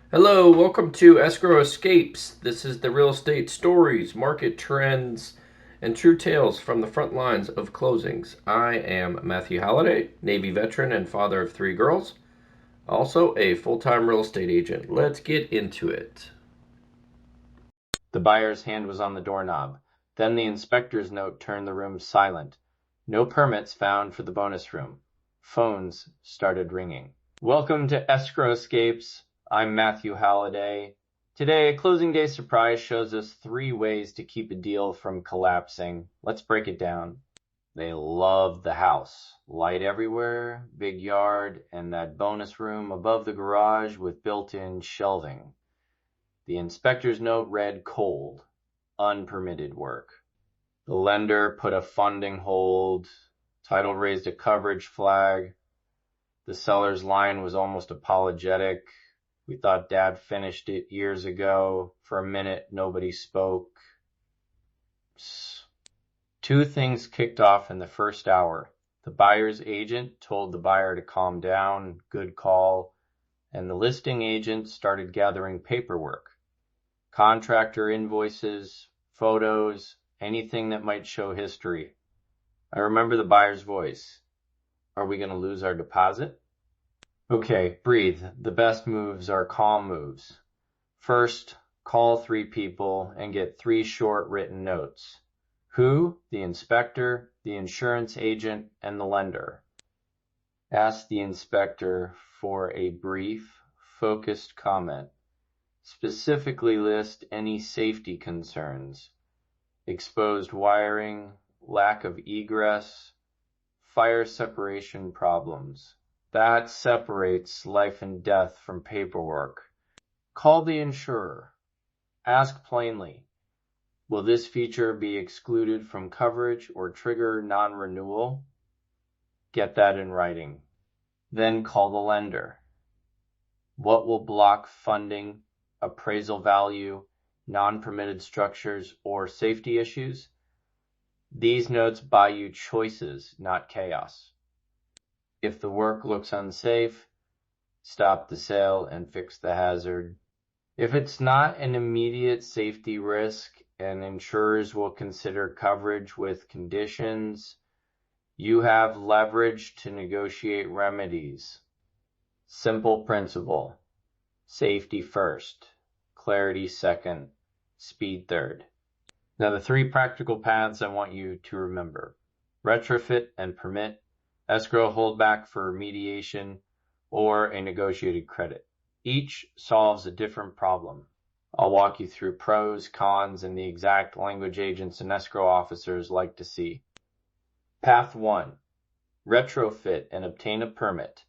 Hello, welcome to Escrow Escapes. This is the real estate stories, market trends, and true tales from the front lines of closings. I am Matthew Halliday, Navy veteran and father of three girls, also a full time real estate agent. Let's get into it. The buyer's hand was on the doorknob. Then the inspector's note turned the room silent. No permits found for the bonus room. Phones started ringing. Welcome to Escrow Escapes. I'm Matthew Halliday. Today, a closing day surprise shows us 3 ways to keep a deal from collapsing. Let's break it down. They loved the house. Light everywhere, big yard, and that bonus room above the garage with built-in shelving. The inspector's note read cold, unpermitted work. The lender put a funding hold. Title raised a coverage flag. The seller's line was almost apologetic. We thought Dad finished it years ago. For a minute, nobody spoke. 2 things kicked off in the first hour. The buyer's agent told the buyer to calm down, good call, and the listing agent started gathering paperwork. Contractor invoices, photos, anything that might show history. I remember the buyer's voice. Are we going to lose our deposit? Okay, breathe. The best moves are calm moves. First, call 3 people and get 3 short written notes. Who? The inspector, the insurance agent, and the lender. Ask the inspector for a brief, focused comment. Specifically list any safety concerns, exposed wiring, lack of egress, fire separation problems. That separates life and death from paperwork. Call the insurer. Ask plainly, will this feature be excluded from coverage or trigger non-renewal? Get that in writing. Then call the lender. What will block funding, appraisal value, non-permitted structures, or safety issues? These notes buy you choices, not chaos. If the work looks unsafe, stop the sale and fix the hazard. If it's not an immediate safety risk and insurers will consider coverage with conditions, you have leverage to negotiate remedies. Simple principle. Safety first, clarity second, speed third. Now the 3 practical paths I want you to remember. Retrofit and permit, escrow holdback for remediation, or a negotiated credit. Each solves a different problem. I'll walk you through pros, cons, and the exact language agents and escrow officers like to see. Path 1. Retrofit and obtain a permit.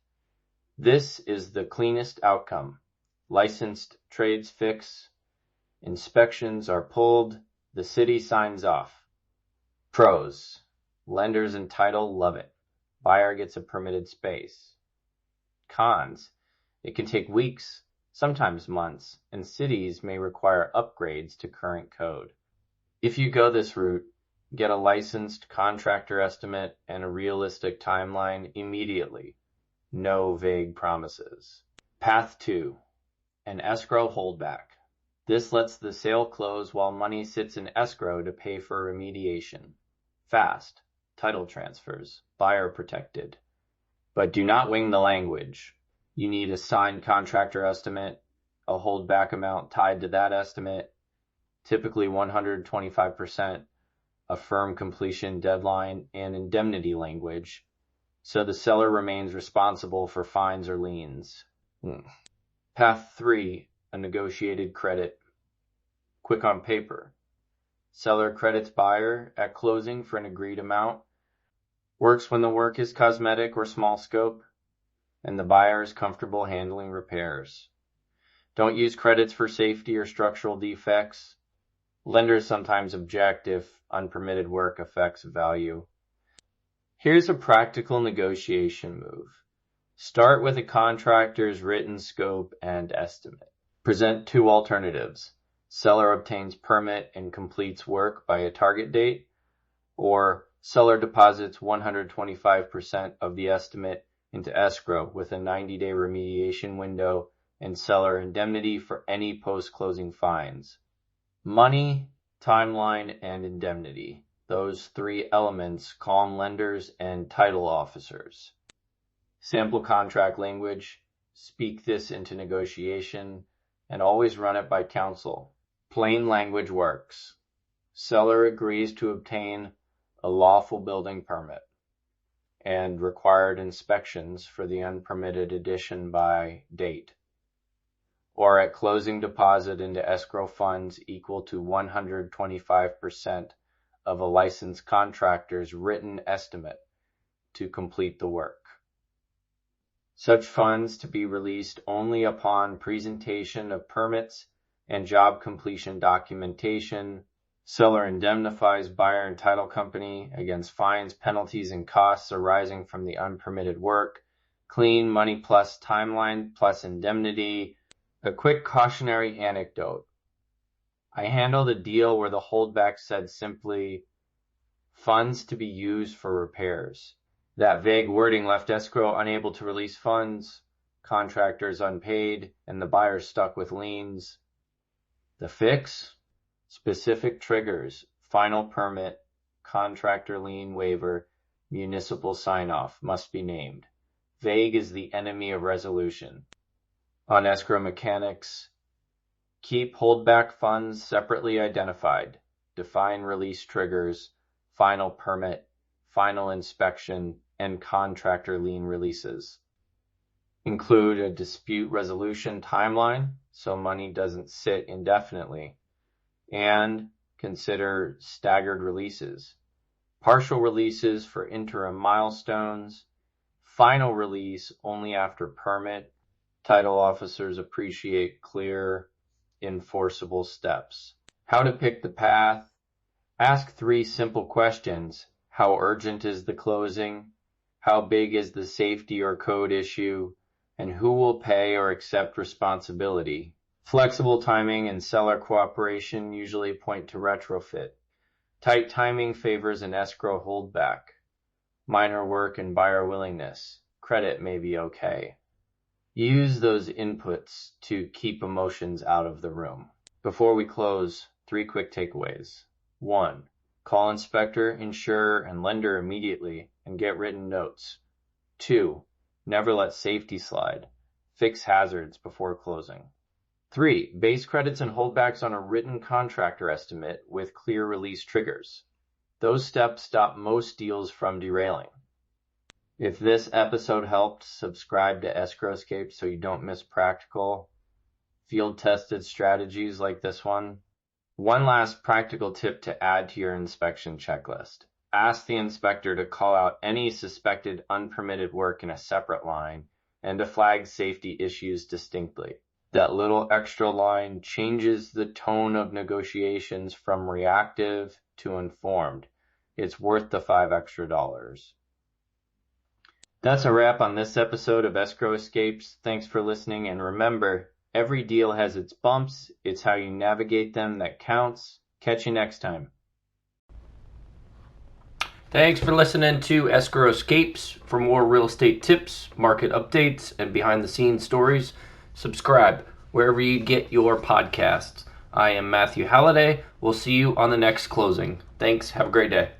This is the cleanest outcome. Licensed trades fix, inspections are pulled, the city signs off. Pros. Lenders and title love it. Buyer gets a permitted space. Cons. It can take weeks, sometimes months, and cities may require upgrades to current code. If you go this route, get a licensed contractor estimate and a realistic timeline immediately. No vague promises. Path 2. An escrow holdback. This lets the sale close while money sits in escrow to pay for remediation. Fast. Title transfers. Buyer protected. But do not wing the language. You need a signed contractor estimate, a holdback amount tied to that estimate, typically 125%, a firm completion deadline, and indemnity language, so the seller remains responsible for fines or liens. Path 3, a negotiated credit. Quick on paper. Seller credits buyer at closing for an agreed amount. Works when the work is cosmetic or small scope, and the buyer is comfortable handling repairs. Don't use credits for safety or structural defects. Lenders sometimes object if unpermitted work affects value. Here's a practical negotiation move. Start with a contractor's written scope and estimate. Present 2 alternatives. Seller obtains permit and completes work by a target date, or seller deposits 125% of the estimate into escrow with a 90-day remediation window and seller indemnity for any post-closing fines. Money, timeline, and indemnity. Those three elements calm lenders and title officers. Sample contract language. Speak this into negotiation and always run it by counsel. Plain language works. Seller agrees to obtain a lawful building permit and required inspections for the unpermitted addition by date, or at closing deposit into escrow funds equal to 125% of a licensed contractor's written estimate to complete the work. Such funds to be released only upon presentation of permits and job completion documentation. Seller indemnifies buyer and title company against fines, penalties, and costs arising from the unpermitted work. Clean money plus timeline plus indemnity. A quick cautionary anecdote. I handled a deal where the holdback said simply, funds to be used for repairs. That vague wording left escrow unable to release funds, contractors unpaid, and the buyer stuck with liens. The fix? Specific triggers, final permit, contractor lien waiver, municipal sign-off must be named. Vague is the enemy of resolution. On escrow mechanics, keep holdback funds separately identified. Define release triggers, final permit, final inspection, and contractor lien releases. Include a dispute resolution timeline so money doesn't sit indefinitely. And consider staggered releases, partial releases for interim milestones, final release only after permit. Title officers appreciate clear, enforceable steps. How to pick the path. Ask 3 simple questions. How urgent is the closing? How big is the safety or code issue? And who will pay or accept responsibility? Flexible timing and seller cooperation usually point to retrofit. Tight timing favors an escrow holdback. Minor work and buyer willingness. Credit may be okay. Use those inputs to keep emotions out of the room. Before we close, 3 quick takeaways. 1. Call inspector, insurer, and lender immediately and get written notes. 2. Never let safety slide. Fix hazards before closing. 3. Base credits and holdbacks on a written contractor estimate with clear release triggers. Those steps stop most deals from derailing. If this episode helped, subscribe to Escrowscape so you don't miss practical, field-tested strategies like this one. One last practical tip to add to your inspection checklist. Ask the inspector to call out any suspected unpermitted work in a separate line and to flag safety issues distinctly. That little extra line changes the tone of negotiations from reactive to informed. It's worth the $5 extra. That's a wrap on this episode of Escrow Escapes. Thanks for listening, and remember, every deal has its bumps. It's how you navigate them that counts. Catch you next time. Thanks for listening to Escrow Escapes. For more real estate tips, market updates, and behind-the-scenes stories, subscribe wherever you get your podcasts. I am Matthew Halliday. We'll see you on the next closing. Thanks. Have a great day.